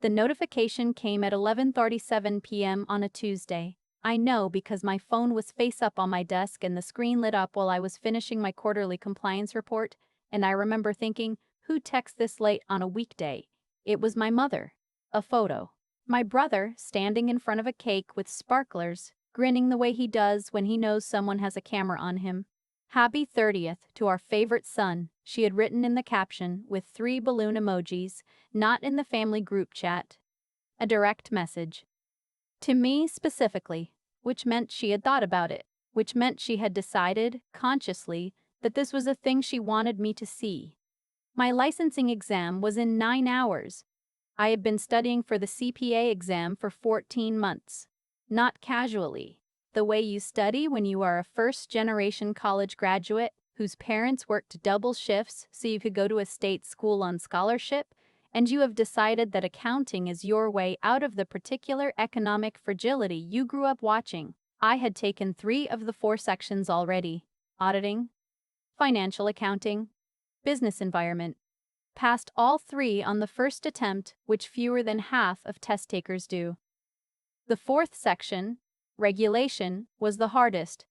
The notification came at 11:37 p.m. on a Tuesday. I know because my phone was face up on my desk and the screen lit up while I was finishing my quarterly compliance report, and I remember thinking, who texts this late on a weekday? It was my mother. A photo. My brother standing in front of a cake with sparklers, grinning the way he does when he knows someone has a camera on him. Happy 30th to our favorite son, she had written in the caption with 3 balloon emojis, not in the family group chat. A direct message. To me specifically, which meant she had thought about it, which meant she had decided, consciously, that this was a thing she wanted me to see. My licensing exam was in 9 hours. I had been studying for the CPA exam for 14 months. Not casually. The way you study when you are a first-generation college graduate whose parents worked double shifts so you could go to a state school on scholarship, and you have decided that accounting is your way out of the particular economic fragility you grew up watching. I had taken 3 of the 4 sections already: auditing, financial accounting, business environment. Passed all 3 on the first attempt, which fewer than half of test takers do. The 4th section, regulation, was the hardest.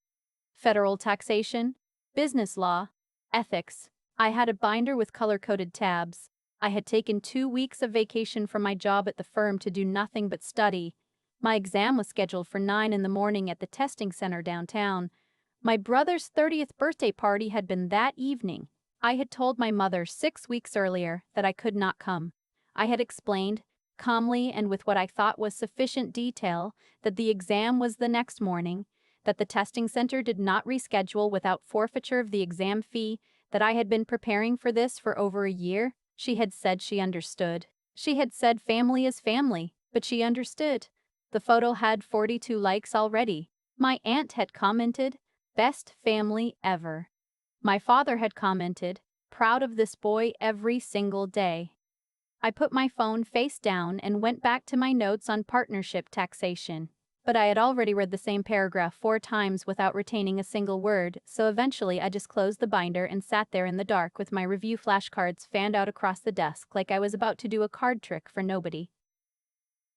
Federal taxation, business law, ethics. I had a binder with color-coded tabs. I had taken 2 weeks of vacation from my job at the firm to do nothing but study. My exam was scheduled for 9 in the morning at the testing center downtown. My brother's 30th birthday party had been that evening. I had told my mother 6 weeks earlier that I could not come. I had explained, calmly and with what I thought was sufficient detail, that the exam was the next morning, that the testing center did not reschedule without forfeiture of the exam fee, that I had been preparing for this for over a year. She had said she understood. She had said family is family, but she understood. The photo had 42 likes already. My aunt had commented, "Best family ever." My father had commented, "Proud of this boy every single day." I put my phone face down and went back to my notes on partnership taxation. But I had already read the same paragraph 4 times without retaining a single word, so eventually I just closed the binder and sat there in the dark with my review flashcards fanned out across the desk like I was about to do a card trick for nobody.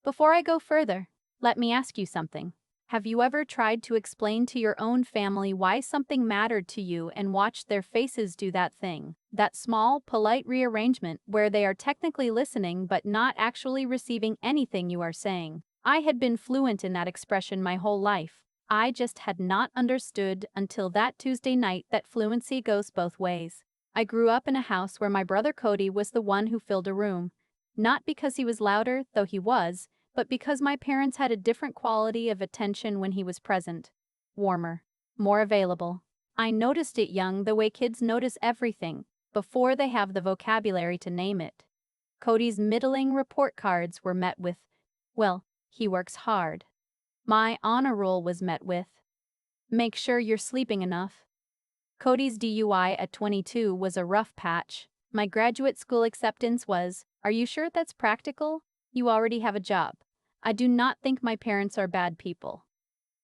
Before I go further, let me ask you something. Have you ever tried to explain to your own family why something mattered to you and watched their faces do that thing? That small, polite rearrangement where they are technically listening but not actually receiving anything you are saying. I had been fluent in that expression my whole life. I just had not understood until that Tuesday night that fluency goes both ways. I grew up in a house where my brother Cody was the one who filled a room. Not because he was louder, though he was, but because my parents had a different quality of attention when he was present. Warmer. More available. I noticed it young the way kids notice everything, before they have the vocabulary to name it. Cody's middling report cards were met with, "Well, he works hard." My honor roll was met with, "Make sure you're sleeping enough." Cody's DUI at 22 was a rough patch. My graduate school acceptance was, "Are you sure that's practical? You already have a job." I do not think my parents are bad people.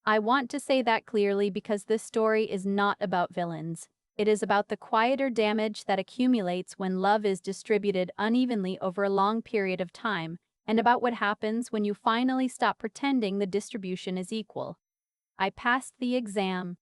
I want to say that clearly because this story is not about villains. It is about the quieter damage that accumulates when love is distributed unevenly over a long period of time, and about what happens when you finally stop pretending the distribution is equal. I passed the exam.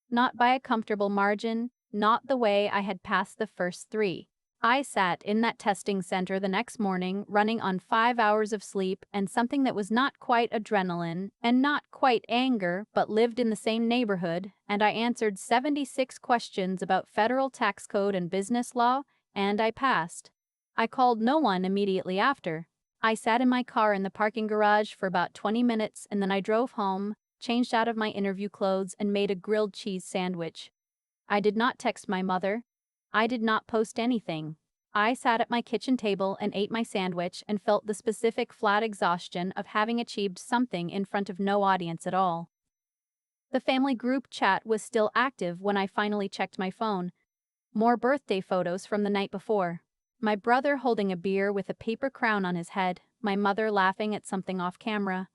Not by a comfortable margin, not the way I had passed the first 3. I sat in that testing center the next morning running on 5 hours of sleep and something that was not quite adrenaline and not quite anger but lived in the same neighborhood, and I answered 76 questions about federal tax code and business law, and I passed. I called no one immediately after. I sat in my car in the parking garage for about 20 minutes and then I drove home, changed out of my interview clothes and made a grilled cheese sandwich. I did not text my mother. I did not post anything. I sat at my kitchen table and ate my sandwich and felt the specific flat exhaustion of having achieved something in front of no audience at all. The family group chat was still active when I finally checked my phone. More birthday photos from the night before. My brother holding a beer with a paper crown on his head, my mother laughing at something off camera.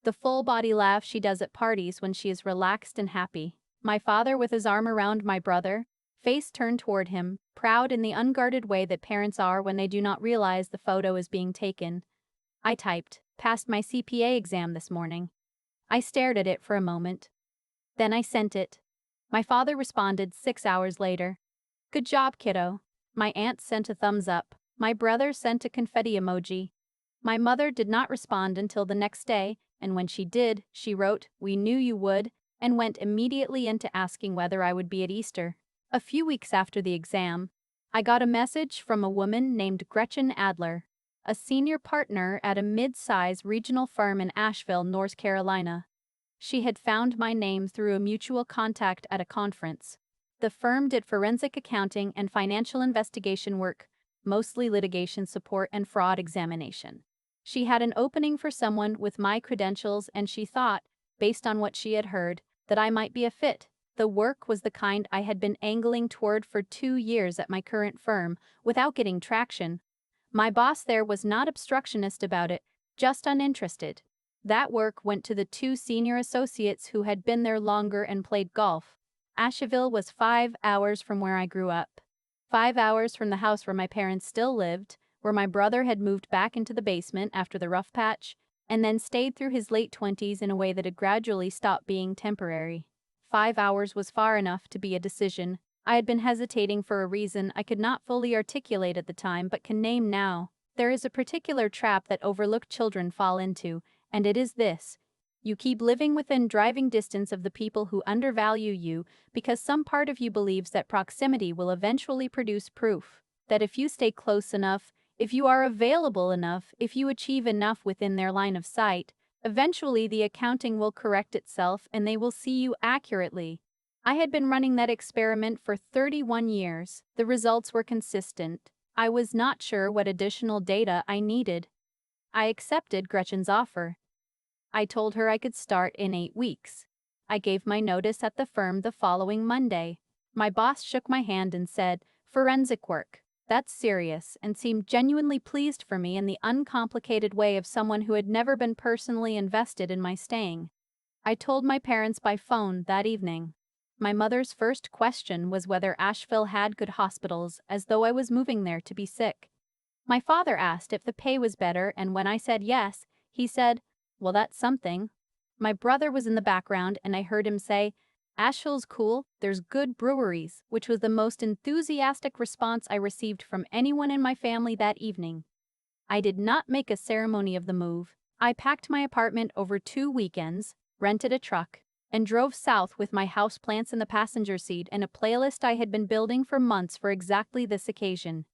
The full-body laugh she does at parties when she is relaxed and happy. My father with his arm around my brother, face turned toward him, proud in the unguarded way that parents are when they do not realize the photo is being taken. I typed, "Passed my CPA exam this morning." I stared at it for a moment. Then I sent it. My father responded 6 hours later. "Good job, kiddo." My aunt sent a thumbs up. My brother sent a confetti emoji. My mother did not respond until the next day, and when she did, she wrote, "We knew you would," and went immediately into asking whether I would be at Easter. A few weeks after the exam, I got a message from a woman named Gretchen Adler, a senior partner at a mid-size regional firm in Asheville, North Carolina. She had found my name through a mutual contact at a conference. The firm did forensic accounting and financial investigation work, mostly litigation support and fraud examination. She had an opening for someone with my credentials, and she thought, based on what she had heard, that I might be a fit. The work was the kind I had been angling toward for 2 years at my current firm, without getting traction. My boss there was not obstructionist about it, just uninterested. That work went to the 2 senior associates who had been there longer and played golf. Asheville was 5 hours from where I grew up. 5 hours from the house where my parents still lived, where my brother had moved back into the basement after the rough patch, and then stayed through his late 20s in a way that had gradually stopped being temporary. 5 hours was far enough to be a decision. I had been hesitating for a reason I could not fully articulate at the time but can name now. There is a particular trap that overlooked children fall into, and it is this. You keep living within driving distance of the people who undervalue you because some part of you believes that proximity will eventually produce proof. That if you stay close enough, if you are available enough, if you achieve enough within their line of sight, eventually the accounting will correct itself and they will see you accurately. I had been running that experiment for 31 years. The results were consistent. I was not sure what additional data I needed. I accepted Gretchen's offer. I told her I could start in 8 weeks. I gave my notice at the firm the following Monday. My boss shook my hand and said, "Forensic work. That's serious," and seemed genuinely pleased for me in the uncomplicated way of someone who had never been personally invested in my staying. I told my parents by phone that evening. My mother's first question was whether Asheville had good hospitals, as though I was moving there to be sick. My father asked if the pay was better, and when I said yes, he said, "Well, that's something." My brother was in the background, and I heard him say, "Asheville's cool, there's good breweries," which was the most enthusiastic response I received from anyone in my family that evening. I did not make a ceremony of the move. I packed my apartment over 2 weekends, rented a truck, and drove south with my houseplants in the passenger seat and a playlist I had been building for months for exactly this occasion.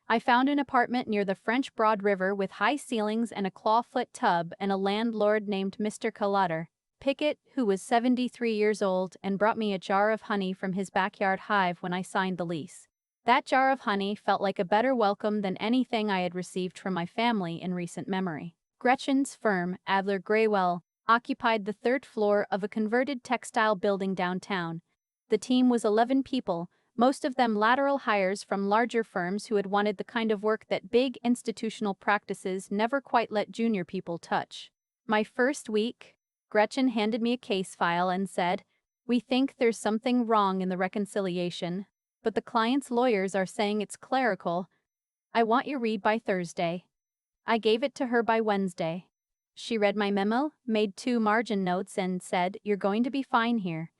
I found an apartment near the French Broad River with high ceilings and a clawfoot tub and a landlord named Mr. Calotter Pickett, who was 73 years old and brought me a jar of honey from his backyard hive when I signed the lease. That jar of honey felt like a better welcome than anything I had received from my family in recent memory. Gretchen's firm, Adler Graywell, occupied the 3rd floor of a converted textile building downtown. The team was 11 people, most of them lateral hires from larger firms who had wanted the kind of work that big institutional practices never quite let junior people touch. My first week, Gretchen handed me a case file and said, "We think there's something wrong in the reconciliation, but the client's lawyers are saying it's clerical. I want you read by Thursday." I gave it to her by Wednesday. She read my memo, made 2 margin notes, and said, "You're going to be fine here."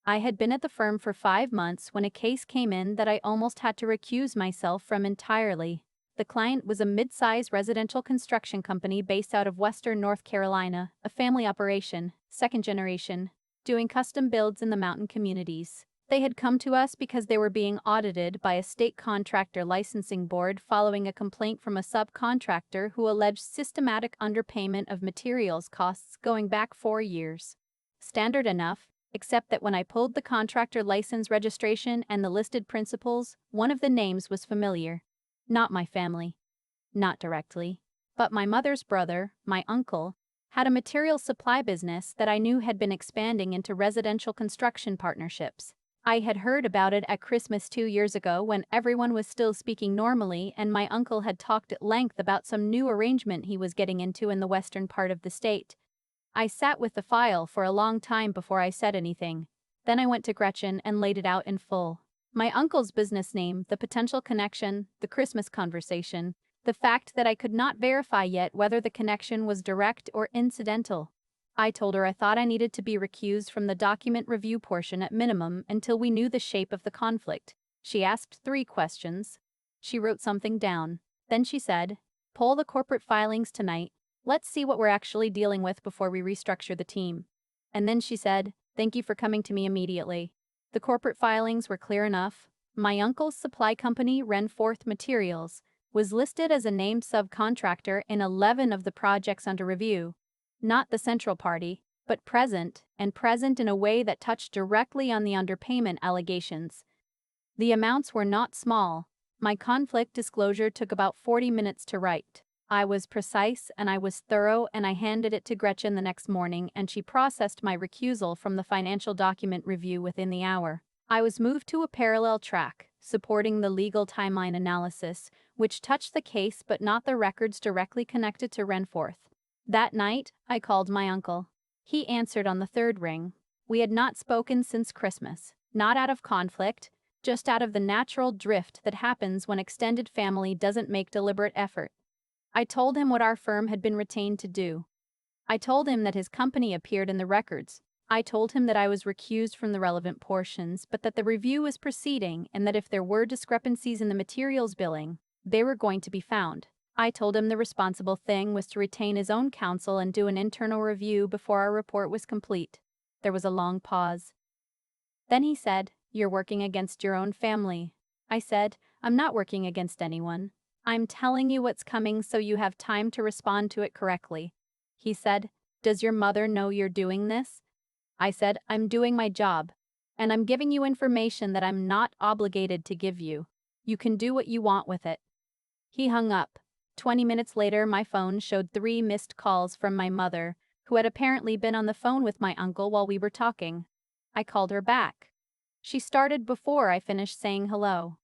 I had been at the firm for 5 months when a case came in that I almost had to recuse myself from entirely. The client was a mid-size residential construction company based out of Western North Carolina, a family operation, 2nd generation, doing custom builds in the mountain communities. They had come to us because they were being audited by a state contractor licensing board following a complaint from a subcontractor who alleged systematic underpayment of materials costs going back 4 years. Standard enough, except that when I pulled the contractor license registration and the listed principals, one of the names was familiar. Not my family. Not directly. But my mother's brother, my uncle, had a material supply business that I knew had been expanding into residential construction partnerships. I had heard about it at Christmas 2 years ago when everyone was still speaking normally, and my uncle had talked at length about some new arrangement he was getting into in the western part of the state. I sat with the file for a long time before I said anything. Then I went to Gretchen and laid it out in full. My uncle's business name, the potential connection, the Christmas conversation. The fact that I could not verify yet whether the connection was direct or incidental. I told her I thought I needed to be recused from the document review portion at minimum until we knew the shape of the conflict. She asked 3 questions. She wrote something down. Then she said, "Pull the corporate filings tonight. Let's see what we're actually dealing with before we restructure the team." And then she said, "Thank you for coming to me immediately." The corporate filings were clear enough. My uncle's supply company, Renforth Materials, was listed as a named subcontractor in 11 of the projects under review. Not the central party, but present in a way that touched directly on the underpayment allegations. The amounts were not small. My conflict disclosure took about 40 minutes to write. I was precise and I was thorough, and I handed it to Gretchen the next morning, and she processed my recusal from the financial document review within the hour. I was moved to a parallel track, supporting the legal timeline analysis, which touched the case but not the records directly connected to Renforth. That night, I called my uncle. He answered on the 3rd ring. We had not spoken since Christmas, not out of conflict, just out of the natural drift that happens when extended family doesn't make deliberate effort. I told him what our firm had been retained to do. I told him that his company appeared in the records. I told him that I was recused from the relevant portions, but that the review was proceeding and that if there were discrepancies in the materials billing, they were going to be found. I told him the responsible thing was to retain his own counsel and do an internal review before our report was complete. There was a long pause. Then he said, "You're working against your own family." I said, "I'm not working against anyone. I'm telling you what's coming so you have time to respond to it correctly." He said, "Does your mother know you're doing this?" I said, "I'm doing my job, and I'm giving you information that I'm not obligated to give you. You can do what you want with it." He hung up. 20 minutes later, my phone showed 3 missed calls from my mother, who had apparently been on the phone with my uncle while we were talking. I called her back. She started before I finished saying hello.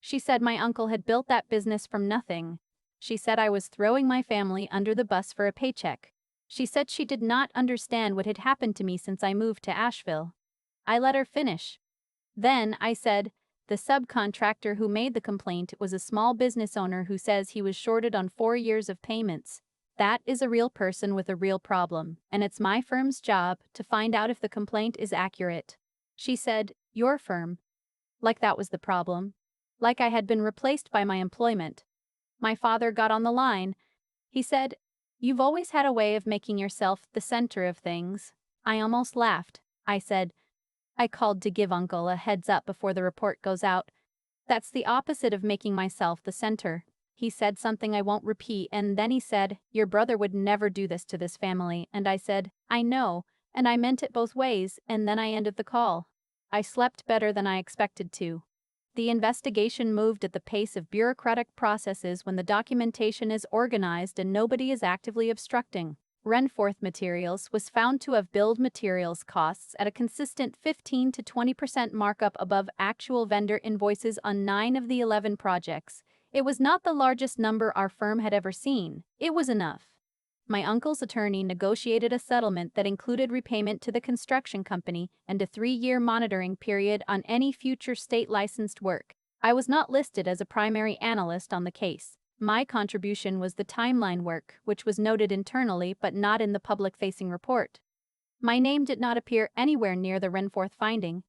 She said my uncle had built that business from nothing. She said I was throwing my family under the bus for a paycheck. She said she did not understand what had happened to me since I moved to Asheville. I let her finish. Then I said, "The subcontractor who made the complaint was a small business owner who says he was shorted on 4 years of payments. That is a real person with a real problem, and it's my firm's job to find out if the complaint is accurate." She said, "Your firm?" Like that was the problem. Like I had been replaced by my employment. My father got on the line. He said, "You've always had a way of making yourself the center of things." I almost laughed. I said, "I called to give Uncle a heads up before the report goes out. That's the opposite of making myself the center." He said something I won't repeat, and then he said, "Your brother would never do this to this family." And I said, "I know, and I meant it both ways," and then I ended the call. I slept better than I expected to. The investigation moved at the pace of bureaucratic processes when the documentation is organized and nobody is actively obstructing. Renforth Materials was found to have billed materials costs at a consistent 15 to 20% markup above actual vendor invoices on 9 of the 11 projects. It was not the largest number our firm had ever seen. It was enough. My uncle's attorney negotiated a settlement that included repayment to the construction company and a 3-year monitoring period on any future state-licensed work. I was not listed as a primary analyst on the case. My contribution was the timeline work, which was noted internally but not in the public-facing report. My name did not appear anywhere near the Renforth finding.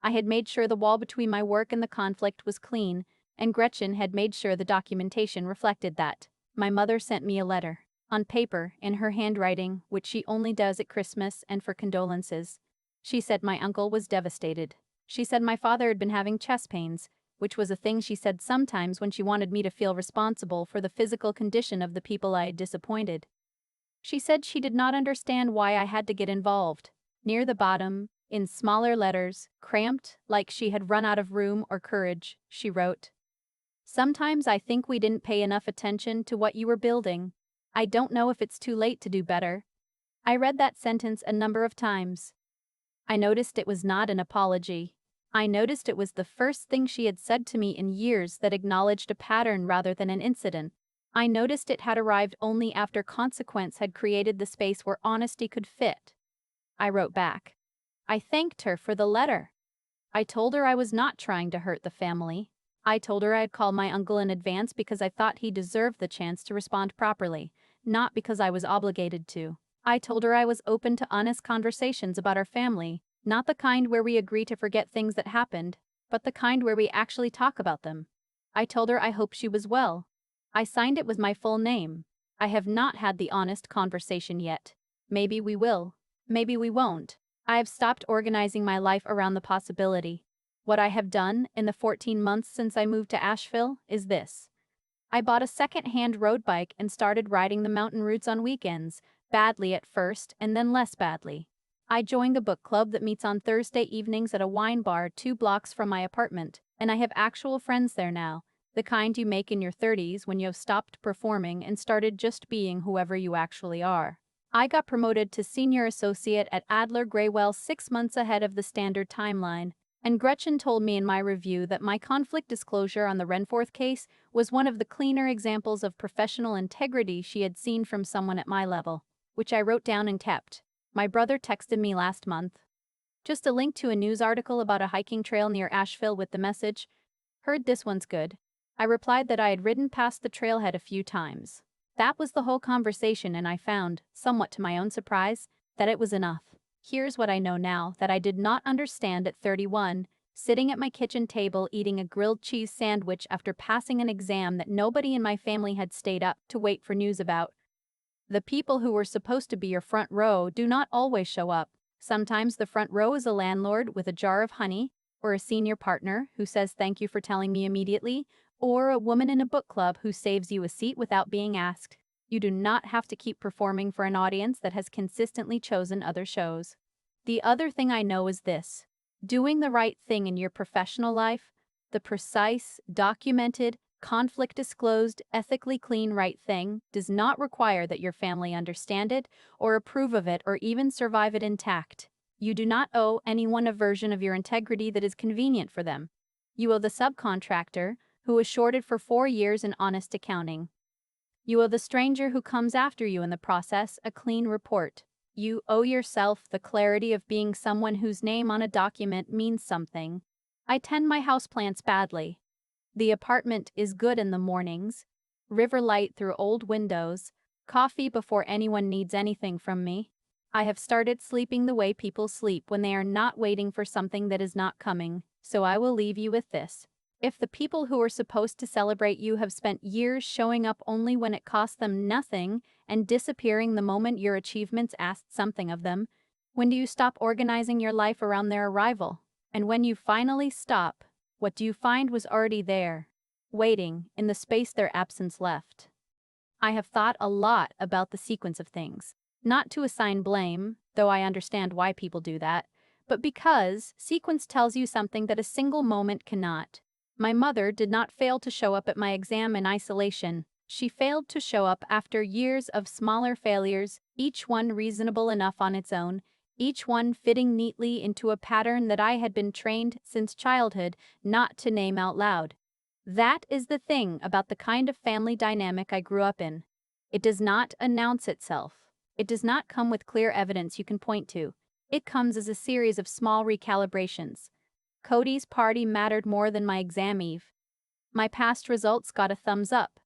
I had made sure the wall between my work and the conflict was clean, and Gretchen had made sure the documentation reflected that. My mother sent me a letter. On paper, in her handwriting, which she only does at Christmas and for condolences. She said my uncle was devastated. She said my father had been having chest pains, which was a thing she said sometimes when she wanted me to feel responsible for the physical condition of the people I had disappointed. She said she did not understand why I had to get involved. Near the bottom, in smaller letters, cramped, like she had run out of room or courage, she wrote, "Sometimes I think we didn't pay enough attention to what you were building. I don't know if it's too late to do better." I read that sentence a number of times. I noticed it was not an apology. I noticed it was the first thing she had said to me in years that acknowledged a pattern rather than an incident. I noticed it had arrived only after consequence had created the space where honesty could fit. I wrote back. I thanked her for the letter. I told her I was not trying to hurt the family. I told her I'd call my uncle in advance because I thought he deserved the chance to respond properly, not because I was obligated to. I told her I was open to honest conversations about our family, not the kind where we agree to forget things that happened, but the kind where we actually talk about them. I told her I hoped she was well. I signed it with my full name. I have not had the honest conversation yet. Maybe we will. Maybe we won't. I have stopped organizing my life around the possibility. What I have done in the 14 months since I moved to Asheville is this. I bought a second-hand road bike and started riding the mountain routes on weekends, badly at first and then less badly. I joined a book club that meets on Thursday evenings at a wine bar 2 blocks from my apartment, and I have actual friends there now, the kind you make in your 30s when you have stopped performing and started just being whoever you actually are. I got promoted to senior associate at Adler Graywell 6 months ahead of the standard timeline, and Gretchen told me in my review that my conflict disclosure on the Renforth case was one of the cleaner examples of professional integrity she had seen from someone at my level, which I wrote down and kept. My brother texted me last month. Just a link to a news article about a hiking trail near Asheville with the message, "Heard this one's good." I replied that I had ridden past the trailhead a few times. That was the whole conversation, and I found, somewhat to my own surprise, that it was enough. Here's what I know now that I did not understand at 31, sitting at my kitchen table eating a grilled cheese sandwich after passing an exam that nobody in my family had stayed up to wait for news about. The people who were supposed to be your front row do not always show up. Sometimes the front row is a landlord with a jar of honey, or a senior partner who says thank you for telling me immediately, or a woman in a book club who saves you a seat without being asked. You do not have to keep performing for an audience that has consistently chosen other shows. The other thing I know is this. Doing the right thing in your professional life, the precise, documented, conflict-disclosed, ethically clean right thing, does not require that your family understand it, or approve of it, or even survive it intact. You do not owe anyone a version of your integrity that is convenient for them. You owe the subcontractor, who was shorted for 4 years in honest accounting. You owe the stranger who comes after you in the process a clean report. You owe yourself the clarity of being someone whose name on a document means something. I tend my houseplants badly. The apartment is good in the mornings, river light through old windows, coffee before anyone needs anything from me. I have started sleeping the way people sleep when they are not waiting for something that is not coming, so I will leave you with this. If the people who are supposed to celebrate you have spent years showing up only when it cost them nothing and disappearing the moment your achievements asked something of them, when do you stop organizing your life around their arrival? And when you finally stop, what do you find was already there, waiting, in the space their absence left? I have thought a lot about the sequence of things, not to assign blame, though I understand why people do that, but because sequence tells you something that a single moment cannot. My mother did not fail to show up at my exam in isolation. She failed to show up after years of smaller failures, each one reasonable enough on its own, each one fitting neatly into a pattern that I had been trained since childhood not to name out loud. That is the thing about the kind of family dynamic I grew up in. It does not announce itself. It does not come with clear evidence you can point to. It comes as a series of small recalibrations. Cody's party mattered more than my exam eve. My past results got a thumbs up.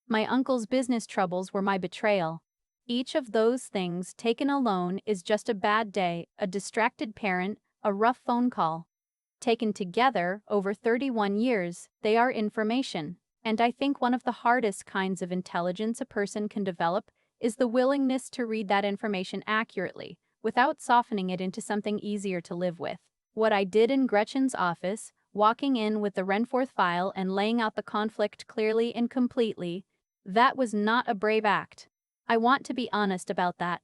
My uncle's business troubles were my betrayal. Each of those things taken alone is just a bad day, a distracted parent, a rough phone call. Taken together, over 31 years, they are information. And I think one of the hardest kinds of intelligence a person can develop is the willingness to read that information accurately, without softening it into something easier to live with. What I did in Gretchen's office, walking in with the Renforth file and laying out the conflict clearly and completely, that was not a brave act. I want to be honest about that.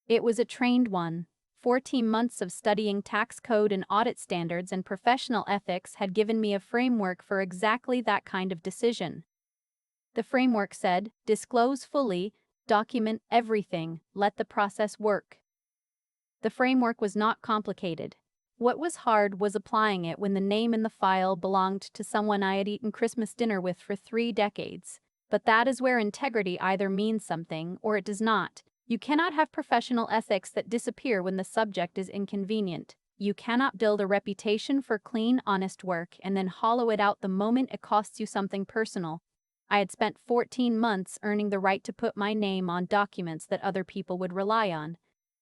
It was a trained one. 14 months of studying tax code and audit standards and professional ethics had given me a framework for exactly that kind of decision. The framework said, disclose fully, document everything, let the process work. The framework was not complicated. What was hard was applying it when the name in the file belonged to someone I had eaten Christmas dinner with for 3 decades. But that is where integrity either means something or it does not. You cannot have professional ethics that disappear when the subject is inconvenient. You cannot build a reputation for clean, honest work and then hollow it out the moment it costs you something personal. I had spent 14 months earning the right to put my name on documents that other people would rely on.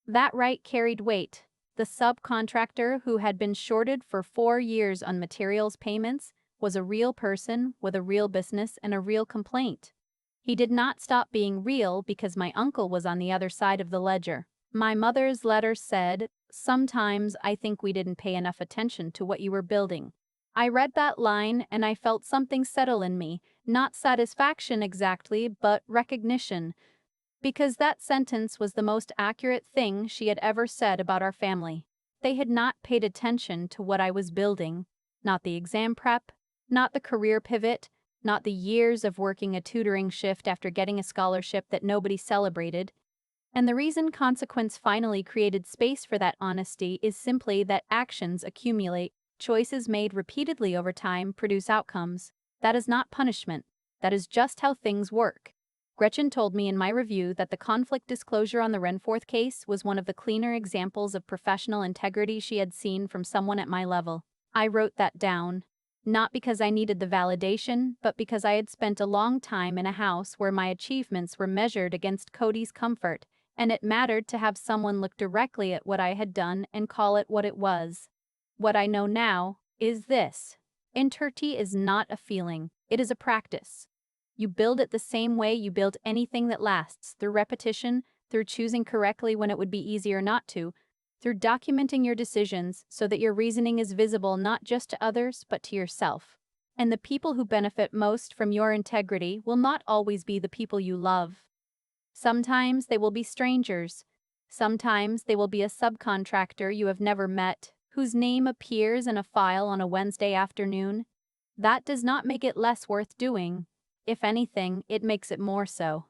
That right carried weight. The subcontractor, who had been shorted for 4 years on materials payments, was a real person with a real business and a real complaint. He did not stop being real because my uncle was on the other side of the ledger. My mother's letter said, "Sometimes I think we didn't pay enough attention to what you were building." I read that line and I felt something settle in me, not satisfaction exactly, but recognition, because that sentence was the most accurate thing she had ever said about our family. They had not paid attention to what I was building, not the exam prep, not the career pivot, not the years of working a tutoring shift after getting a scholarship that nobody celebrated. And the reason consequence finally created space for that honesty is simply that actions accumulate. Choices made repeatedly over time produce outcomes. That is not punishment. That is just how things work. Gretchen told me in my review that the conflict disclosure on the Renforth case was one of the cleaner examples of professional integrity she had seen from someone at my level. I wrote that down, not because I needed the validation, but because I had spent a long time in a house where my achievements were measured against Cody's comfort, and it mattered to have someone look directly at what I had done and call it what it was. What I know now is this: integrity is not a feeling, it is a practice. You build it the same way you build anything that lasts, through repetition, through choosing correctly when it would be easier not to, through documenting your decisions so that your reasoning is visible not just to others but to yourself. And the people who benefit most from your integrity will not always be the people you love. Sometimes they will be strangers. Sometimes they will be a subcontractor you have never met, whose name appears in a file on a Wednesday afternoon. That does not make it less worth doing. If anything, it makes it more so.